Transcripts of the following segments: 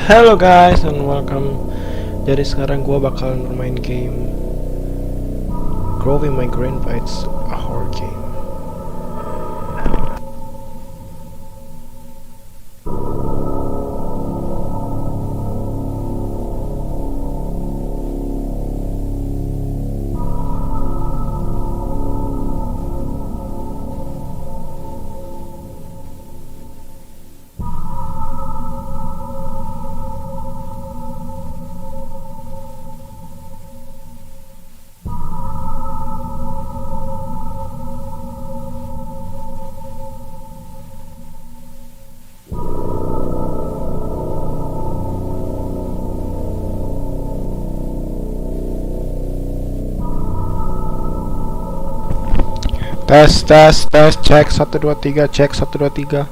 Hello guys and welcome. Jadi sekarang gua bakalan bermain game Growing My Granpa. It's a horror game. Tes cek 1 2 3 cek 1 2 3.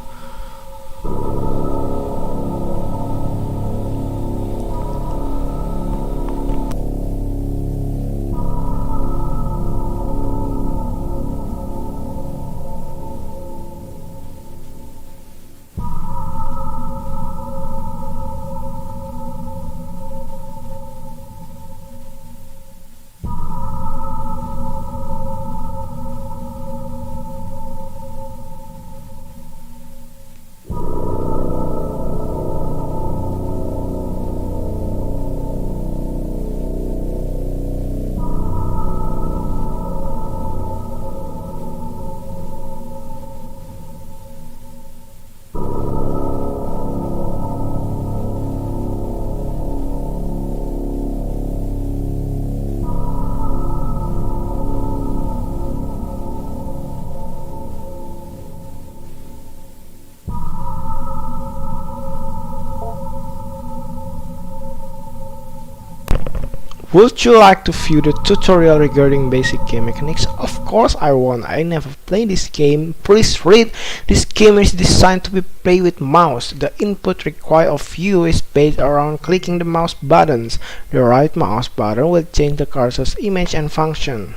Would you like to view the tutorial regarding basic game mechanics? Of course I want. I never played this game. Please read. This game is designed to be played with mouse. The input required of you is based around clicking the mouse buttons. The right mouse button will change the cursor's image and function.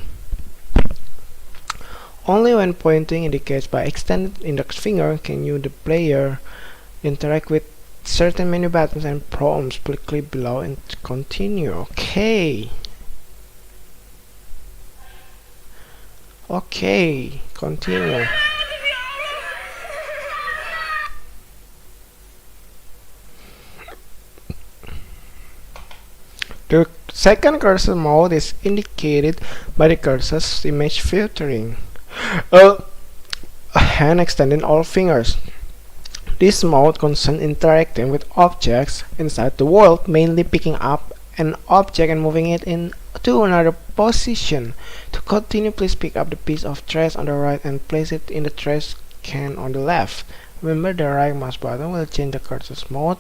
Only when pointing indicates by extended index finger can you, the player, interact with certain menu buttons and prompts. Please click below and continue. Okay, continue. The second cursor mode is indicated by the cursor's image filtering. A hand extending all fingers. This mode concerns interacting with objects inside the world, mainly picking up an object and moving it into another position. To continue, please pick up the piece of trash on the right and place it in the trash can on the left. Remember, the right mouse button will change the cursor's mode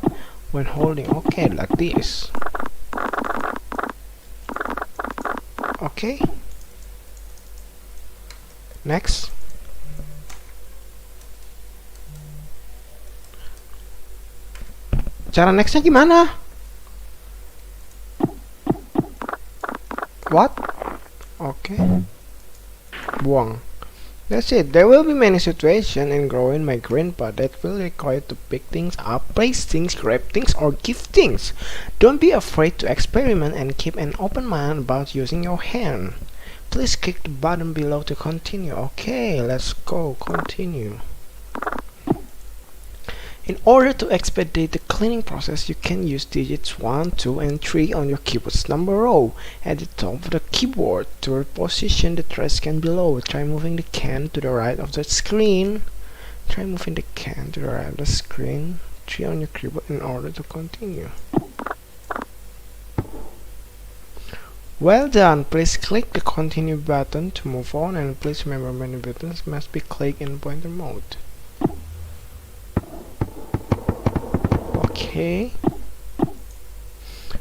when holding. Okay, like this. Okay. Next. Cara nextnya gimana? What? Okay. Buang. That's it. There will be many situations in Growing My Granpa that will require to pick things up, place things, grab things, or give things. Don't be afraid to experiment and keep an open mind about using your hand. Please click the button below to continue. Okay, let's go. Continue. In order to expedite the cleaning process, you can use digits 1, 2, and 3 on your keyboard's number row. At the top of the keyboard, to reposition the trash can below, try moving the can to the right of the screen. 3 on your keyboard in order to continue. Well done. Please click the continue button to move on, and please remember many buttons must be clicked in pointer mode. Okay.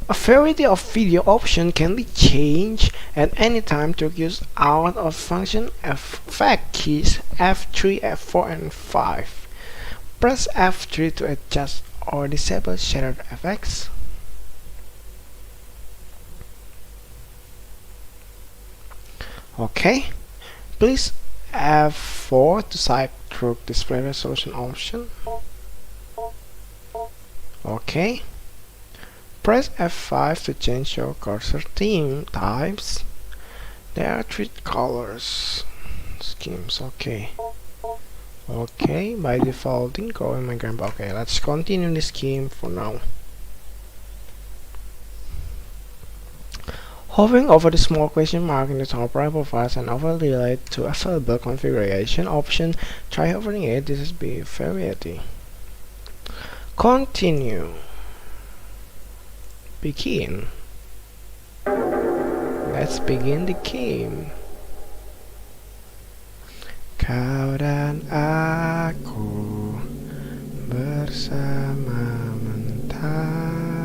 A variety of video options can be changed at any time to use out of function effect keys F3, F4, and 5. Press F3 to adjust or disable shadow effects. Okay. Please F4 to swipe through display resolution option. Okay. Press F5 to change your cursor theme types. There are 3 colors. Schemes, okay. Okay, by defaulting, go in my Granpa. Okay, let's continue the scheme for now. Hovering over the small question mark in the top right provides an overlay to available configuration option. Try hovering it, this is be variety. Continue. Begin. Let's begin the game. Kau dan aku bersama mentari.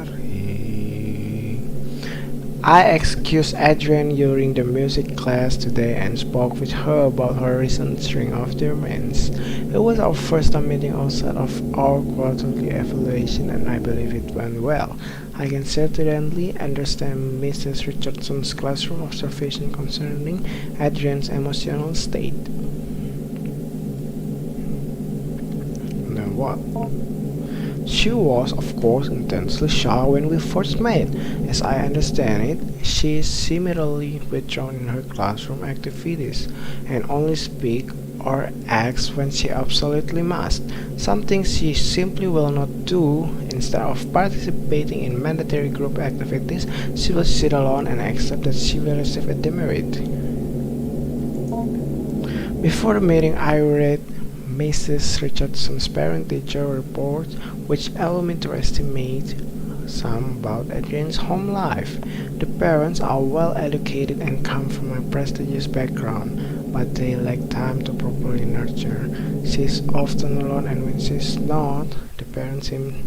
I excused Adrian during the music class today and spoke with her about her recent string of tournaments. It was our first time meeting outside of our quarterly evaluation and I believe it went well. I can certainly understand Mrs. Richardson's classroom observation concerning Adrian's emotional state. Then what? She was, of course, intensely shy when we first met. As I understand it, she is similarly withdrawn in her classroom activities and only speaks or acts when she absolutely must, something she simply will not do. Instead of participating in mandatory group activities, she will sit alone and accept that she will receive a demerit. Before the meeting, I read Mrs. Richardson's parent-teacher report, which allowed me to estimate some about Adrian's home life. The parents are well educated and come from a prestigious background, but they lack time to properly nurture. She is often alone, and when she is not, the parents seem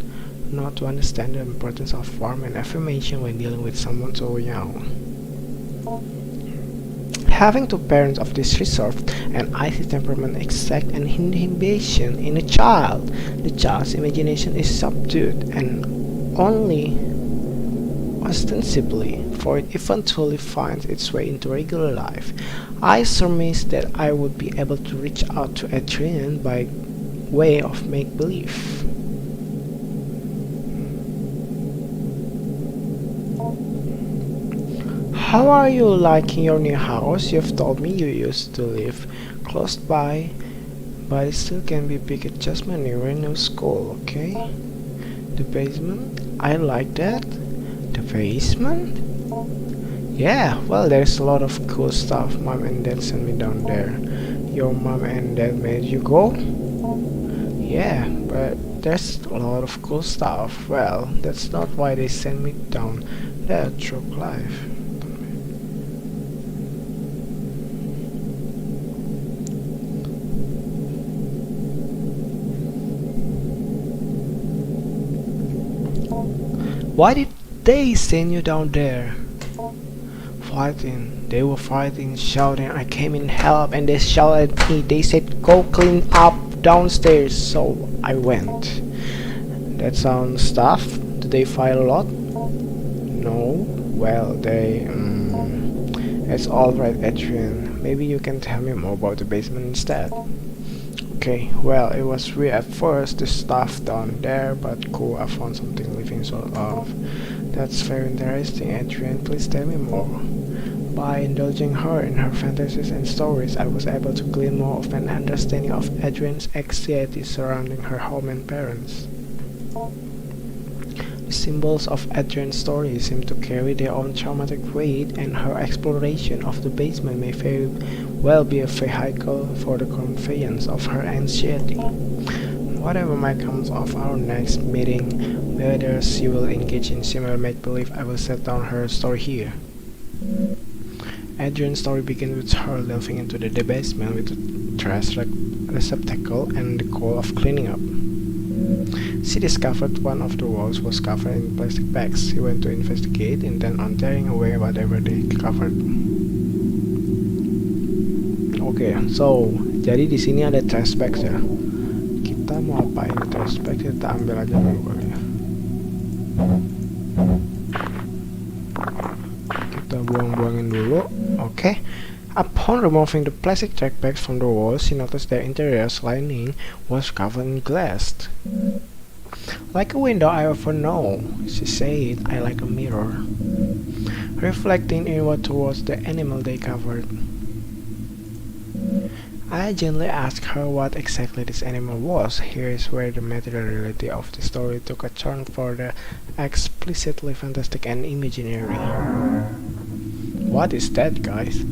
not to understand the importance of warmth and affirmation when dealing with someone so young. Having two parents of this reserved and icy temperament exact an inhibition in a child. The child's imagination is subdued and only ostensibly, for it eventually finds its way into regular life. I surmised that I would be able to reach out to Adrian by way of make-believe. How are you liking your new house? You've told me you used to live close by, but it still can be a big adjustment near a new school, okay? The basement? I like that. The basement? Yeah, well, there's a lot of cool stuff. Mom and Dad sent me down there. Your mom and dad made you go? Yeah, but there's a lot of cool stuff. Well, that's not why they sent me down there. Through life. Why did they send you down there? Fighting. They were fighting, shouting. I came in help and they shouted at me. They said go clean up downstairs, so I went. That sounds tough. Did they fight a lot? No. Well, it's alright, Adrian. Maybe you can tell me more about the basement instead. Okay, well, it was weird at first, the stuff down there, but cool, I found something living sort of. That's very interesting, Adrian, please tell me more. By indulging her in her fantasies and stories, I was able to glean more of an understanding of Adrian's anxiety surrounding her home and parents. The symbols of Adrian's story seem to carry their own traumatic weight, and her exploration of the basement may very well be a vehicle for the conveyance of her anxiety. Whatever might come of our next meeting, whether she will engage in similar make-believe, I will set down her story here. Adrian's story begins with her delving into the basement with a trash receptacle and the goal of cleaning up. She discovered one of the walls was covered in plastic bags. She went to investigate, intent on tearing away whatever they covered. Oke, so jadi di sini ada trash bags ya. Kita mau apain trash bags? Kita ambil aja dulu kali ya. Kita buang-buangin dulu. Oke. Upon removing the plastic trash bags from the wall, she noticed their interior's lining was covered in glass. Like a window I often know, she said, I like a mirror, reflecting inward towards the animal they covered. I gently asked her what exactly this animal was. Here is where the materiality of the story took a turn for the explicitly fantastic and imaginary. What is that, guys?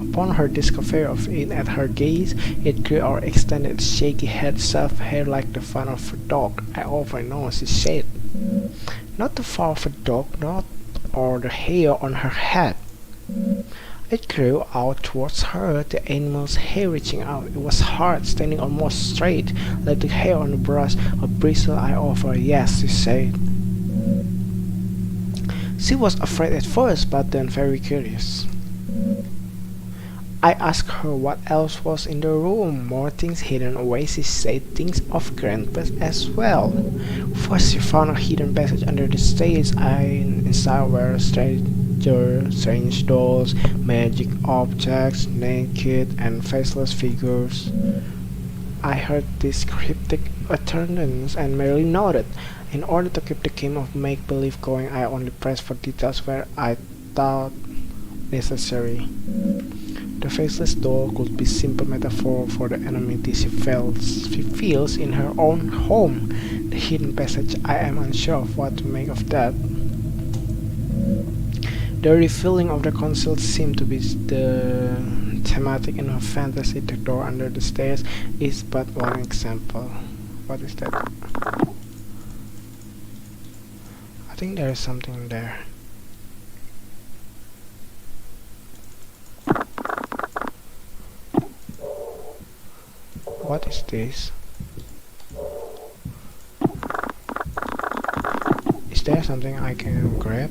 Upon her discovery of it at her gaze, it grew or extended its shaky head, soft hair like the fur of a dog. I often know, she said. Not the fur of a dog, not or the hair on her head. It grew out towards her, the animal's hair reaching out. It was hard, standing almost straight, like the hair on a brush, a bristle I offer. Yes, she said. She was afraid at first, but then very curious. I asked her what else was in the room. More things hidden away, she said, things of Granpa as well. First she found a hidden passage under the stairs, inside were strange dolls, magic objects, naked and faceless figures. I heard these cryptic utterances and merely nodded. In order to keep the game of make-believe going, I only pressed for details where I thought necessary. The faceless doll could be simple metaphor for the anonymity she feels in her own home. The hidden passage, I am unsure of what to make of that. The revealing of the concealed seemed to be the thematic in her fantasy. The door under the stairs is but one example. What is that? I think there is something there. What is this? Is there something I can grab?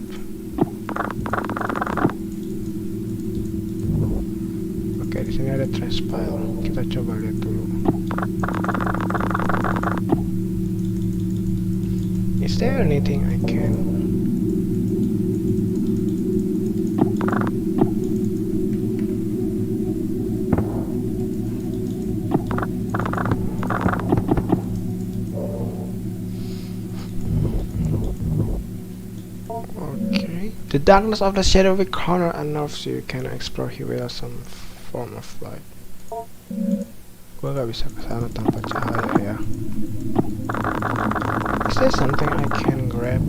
Oke, di sini ada trash pile. Kita coba lihat dulu. Is there anything I can? The darkness of the shadowy corner unnerves you. You can explore here without some form of light. Gua gak bisa kesana tanpa cahaya ya. Is there something I can grab?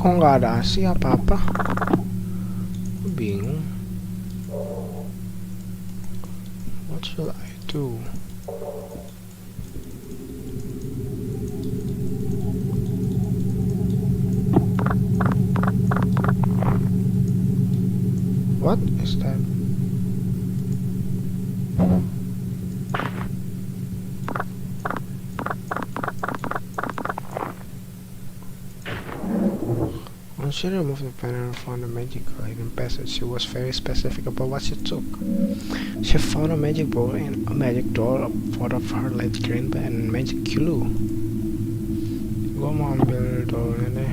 Kok nggak ada asi apa-apa? Bingung. What should I do? What is that? Once she removed the panel and found a magical hidden passage, she was very specific about what she took. She found a magic bowl and a magic doll, a photo of her late grandpa, and magic glue. Gua mau ambil dollnya deh.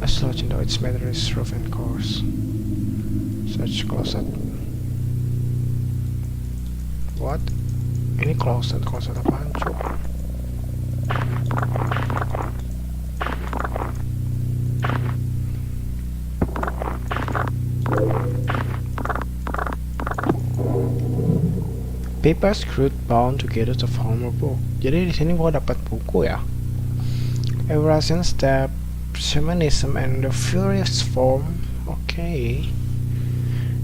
A slouch into its metal is rough and coarse. Search closet. What? Ini closet apaan cuk? Paper screwed bound together to form a book. Jadi di sini gua dapat buku ya. Eurasian Steppe, Shamanism, and the Furious Form. Okay.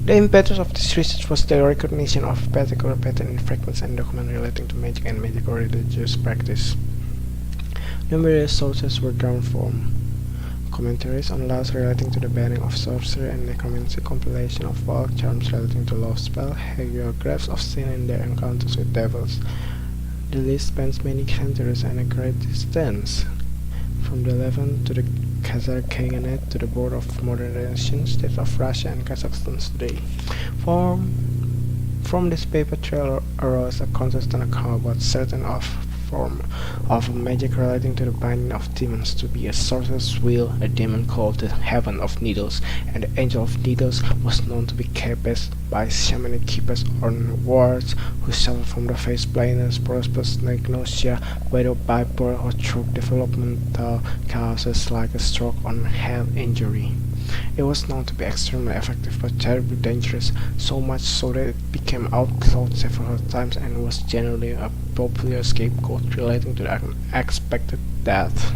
The impetus of this research was the recognition of particular pattern in fragments and documents relating to magic and magical religious practice. Numerous sources were drawn from Commentaries on laws relating to the banning of sorcery and necromancy, compilation of folk charms relating to love spell, hagiographs of sin and their encounters with devils. The list spans many centuries and a great distance, from the Levant to the Khazar Khaganate to the border of modern Russian states of Russia and Kazakhstan today. From this paper trail arose a consistent account about certain form of magic relating to the binding of demons to be a sorcerer's wheel, a demon called the Heaven of Needles, and the Angel of Needles was known to be kept by shamanic keepers on wards who suffer from the face blindness, prosperous nausea, whether by birth or through developmental causes like a stroke or head injury. It was known to be extremely effective but terribly dangerous, so much so that it became outlawed several times and was generally a popular scapegoat relating to the unexpected death.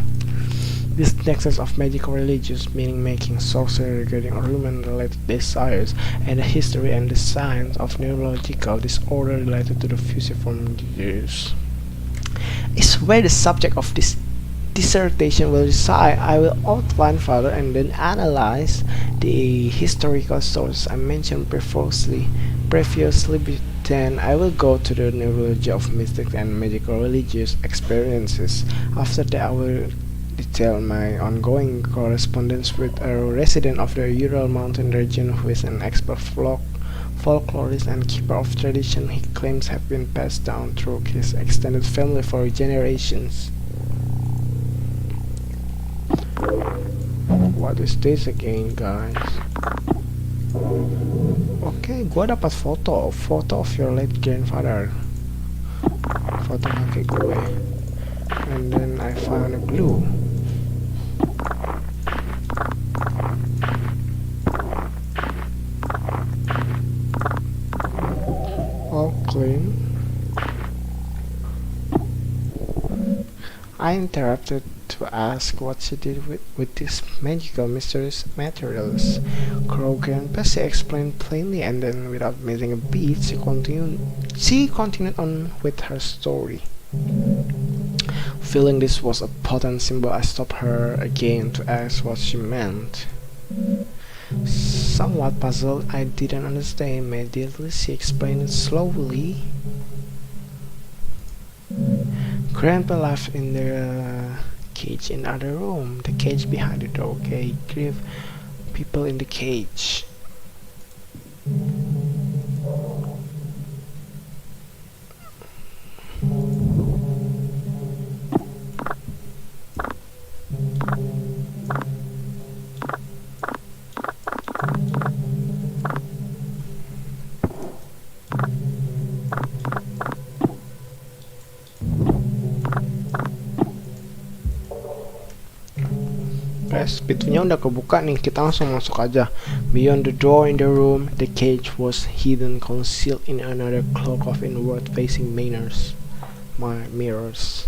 This nexus of magical religious meaning making, sorcery regarding human-related desires, and the history and the science of neurological disorder related to the fusiform disease is where the subject of this dissertation will reside. I will outline further and then analyze the historical sources I mentioned previously, but then I will go to the neurology of mystic and magical religious experiences. After that I will detail my ongoing correspondence with a resident of the Ural Mountain region who is an expert folklorist and keeper of tradition he claims have been passed down through his extended family for generations. What is this again, guys? Oke, gua dapat foto of your late grandfather. Foto kakek gue. And then I found a glue. All clean. I interrupted to ask what she did with these magical mysterious materials. Granpa, she explained plainly, and then without missing a beat, she continued on with her story. Feeling this was a potent symbol, I stopped her again to ask what she meant. Somewhat puzzled, I didn't understand immediately. She explained it slowly. Granpa left in the cage in the other room, the cage behind the door. Okay, grieve people in the cage. Guys, pintunya udah kebuka nih, kita langsung masuk aja. Beyond the door in the room, the cage was hidden, concealed in another cloak of inward-facing mirrors. What was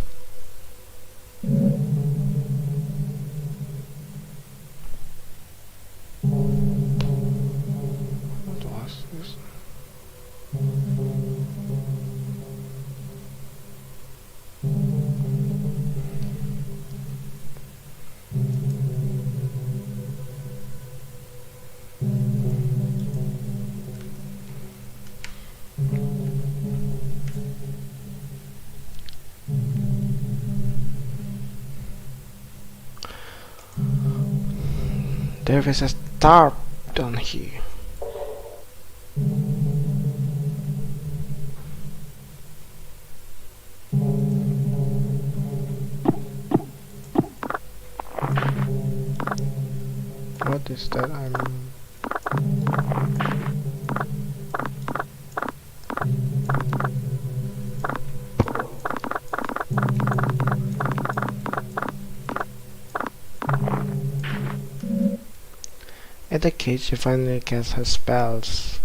this? There is a star down here. What is that? At the cage, she finally casts her spells.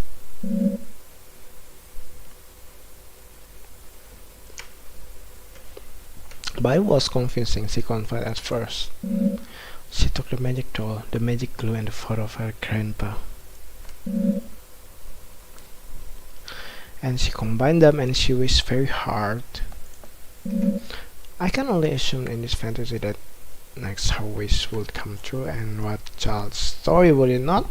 But it was confusing, she confessed at first. She took the magic doll, the magic glue, and the photo of her grandpa, and she combined them, and she wished very hard. I can only assume in this fantasy that next her wish would come true, and what child's story would it not?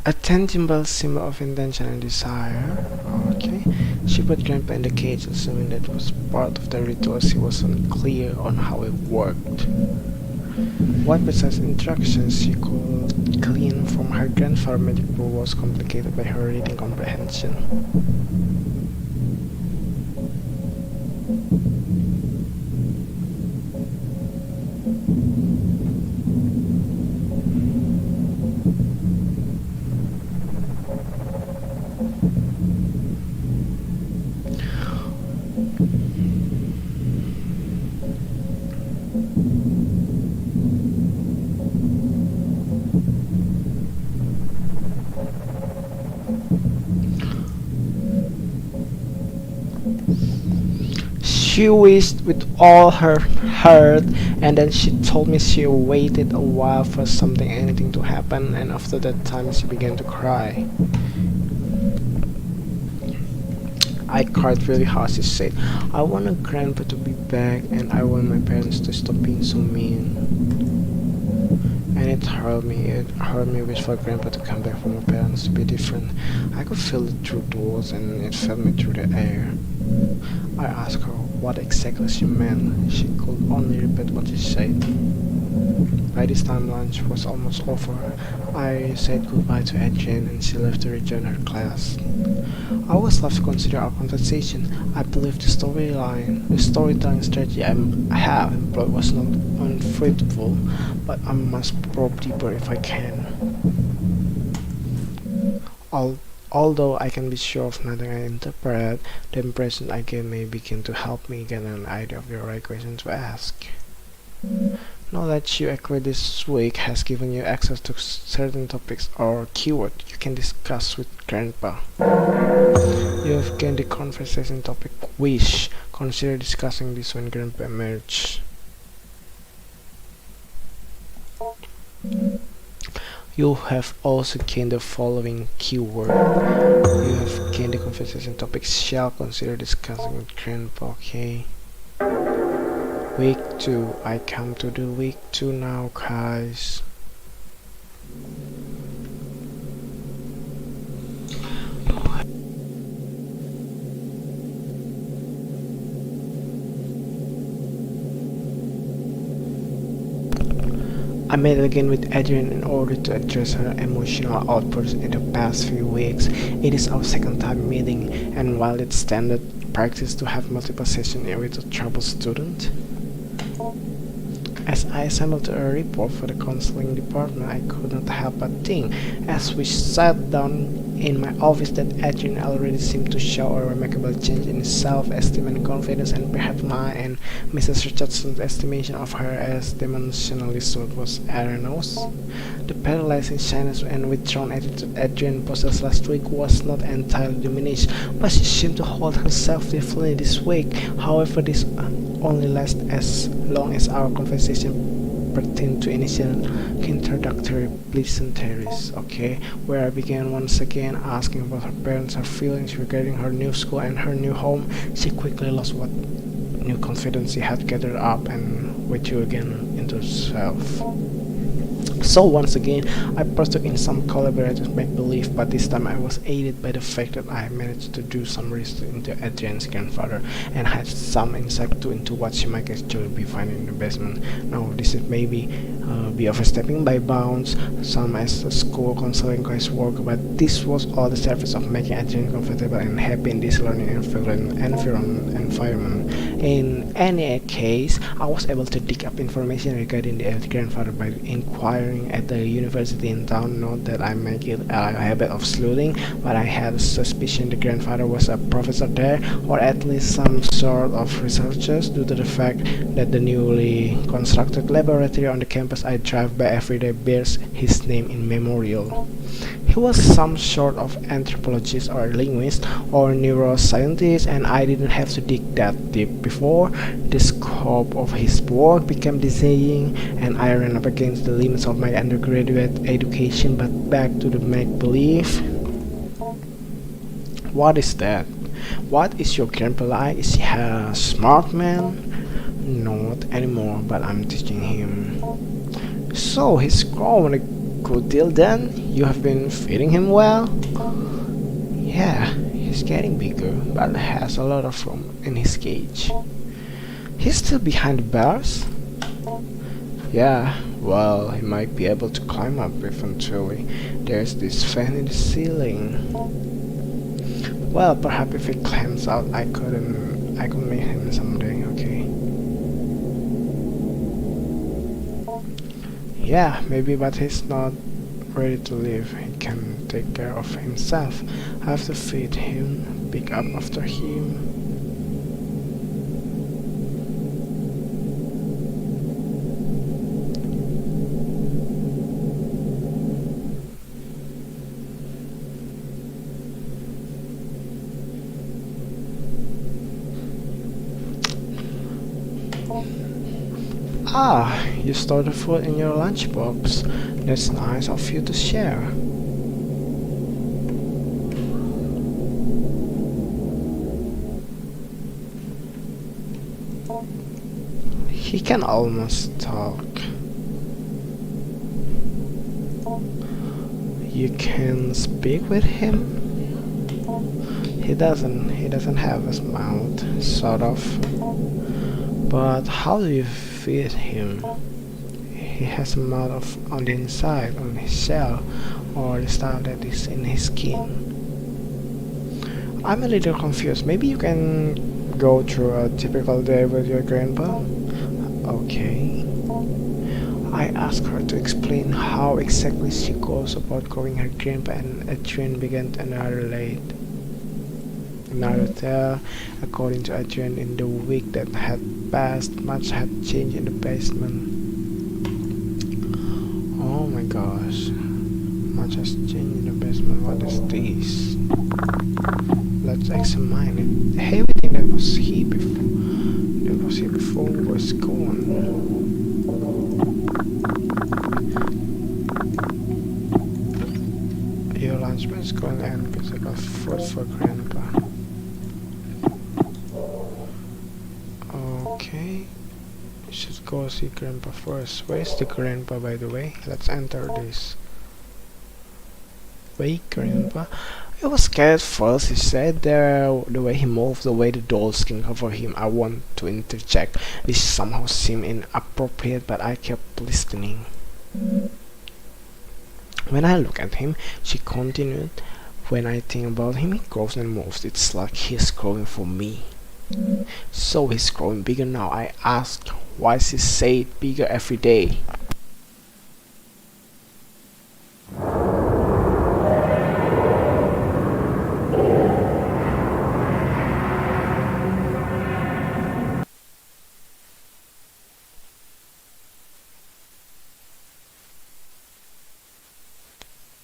A tangible symbol of intention and desire. Okay. She put Grandpa in the cage, assuming that was part of the ritual. She wasn't clear on how it worked. What besides instructions she could glean from her grandfather's magic book was complicated by her reading comprehension. She wished with all her heart, and then she told me she waited a while for anything to happen, and after that time she began to cry. I cried really hard. She said, I want a grandpa to be back, and I want my parents to stop being so mean. And it hurt me. It hurt me wish for grandpa to come back, for my parents to be different. I could feel it through the walls, and it felt me through the air. I asked her what exactly she meant. She could only repeat what she said. By this time lunch was almost over. I said goodbye to Adrian, and she left to rejoin her class. I was left to consider our conversation. I believe the storytelling strategy I have employed was not unfruitful, but I must probe deeper if I can. Although I can be sure of nothing I interpret, the impression I get may begin to help me get an idea of the right question to ask. Now that you acquired this week has given you access to certain topics or keywords you can discuss with Granpa. You have gained the conversation topic wish. Consider discussing this when Granpa emerges. You have also gained the following keyword. You have gained the conversation topic shall consider discussing with Granpa, okay? Week 2. I come to the week 2 now, guys. I met again with Adrian in order to address her emotional outbursts in the past few weeks. It is our second time meeting, and while it's standard practice to have multiple sessions with a troubled student, as I assembled a report for the counseling department, I could not help but think, as we sat down in my office, that Adrian already seemed to show a remarkable change in his self-esteem and confidence, and perhaps my and Mrs. Richardson's estimation of her as dimensionally short was erroneous. The paralyzing shyness and withdrawn attitude Adrian possessed last week was not entirely diminished, but she seemed to hold herself differently this week. However, this only lasted as long as our conversation pertained to initial introductory pleasantries, okay, where I began once again asking about her parents, her feelings regarding her new school and her new home. She quickly lost what new confidence she had gathered up and withdrew again into herself. So once again, I partook in some collaborative make-believe, but this time I was aided by the fact that I managed to do some research into Adrian's grandfather and had some insight into what she might actually be finding in the basement. Now, this is maybe be overstepping by bounds, some as a school counseling coursework, but this was all the service of making Adrian comfortable and happy in this learning environment. In any case, I was able to dig up information regarding the grandfather by inquiring at the university in town. Not that I make it a habit of sleuthing, but I had a suspicion the grandfather was a professor there, or at least some sort of researcher, due to the fact that the newly constructed laboratory on the campus I drive by every day bears his name in memorial. He was some sort of anthropologist or linguist or neuroscientist, and I didn't have to dig that deep before the scope of his work became dizzying and I ran up against the limits of my undergraduate education. But back to the make-believe. What is that? What is your grandpa like? Is he a smart man? Not anymore, but I'm teaching him. So he's grown a good deal then? You have been feeding him well? Yeah, he's getting bigger, but has a lot of room in his cage. He's still behind the bars? Yeah, well, he might be able to climb up eventually. There's this fan in the ceiling. Well, perhaps if he climbs out, I could meet him someday, okay? Yeah, maybe, but he's not ready to leave. He can take care of himself. I have to feed him, pick up after him. Ah, you store the food in your lunchbox. That's nice of you to share. He can almost talk. You can speak with him? He doesn't have a mouth, sort of. But how do you feed him? He has a mouth on the inside, on his shell, or the stuff that is in his skin. I'm a little confused. Maybe you can go through a typical day with your grandpa? Okay. I asked her to explain how exactly she goes about growing her grandpa, and Adrian began another tale. According to Adrian, in the week that had passed, much had changed in the basement. Oh my gosh, much has changed in the basement. What is this? Let's examine it. Everything that was here before was gone. Your lunchbox is gone and physical food for grandpa. Okay, should go see grandpa first. Where's the grandpa, by the way? Let's enter this. Wait, grandpa. I was scared first, he said. The way he moved, the way the dolls can cover him. I want to interject. This somehow seemed inappropriate, but I kept listening. When I look at him, she continued, when I think about him, he grows and moves. It's like he's growing for me. So he's growing bigger now. I asked, why does he say it bigger every day?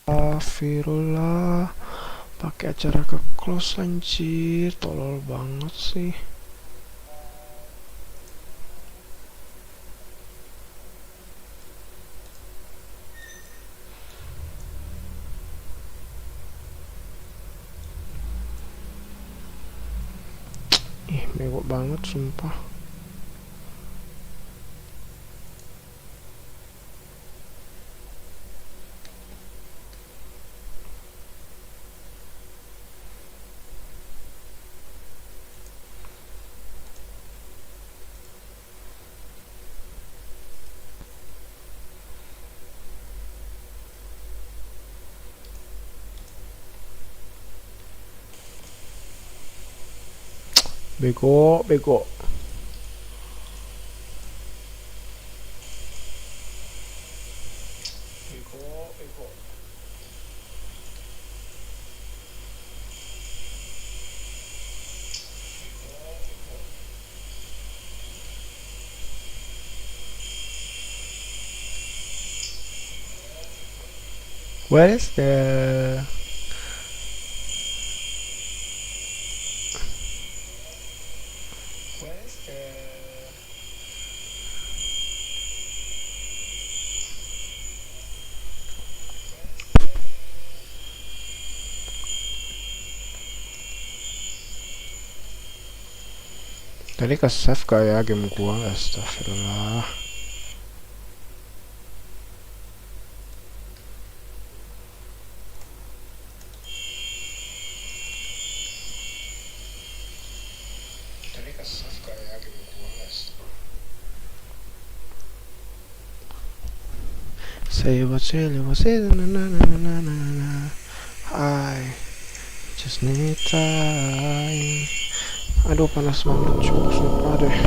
Astagfirullah, pakai acara ke close anjir, tolol banget sih. Ih, bego banget sumpah. Bego, bego. Where is the Tadi ke save gak ya game gua? Astagfirullah. Tadi ke save gak ya game gua? Say what na na na na na na. I just need time. Aduh panas banget cuk, sumpah deh.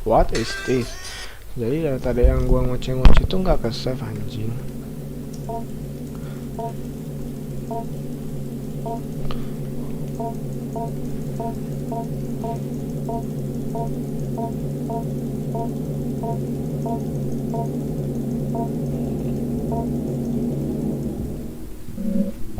What is this? Jadi dari tadi yang gua ngoceh-ngoceh itu nggak ke save anjing.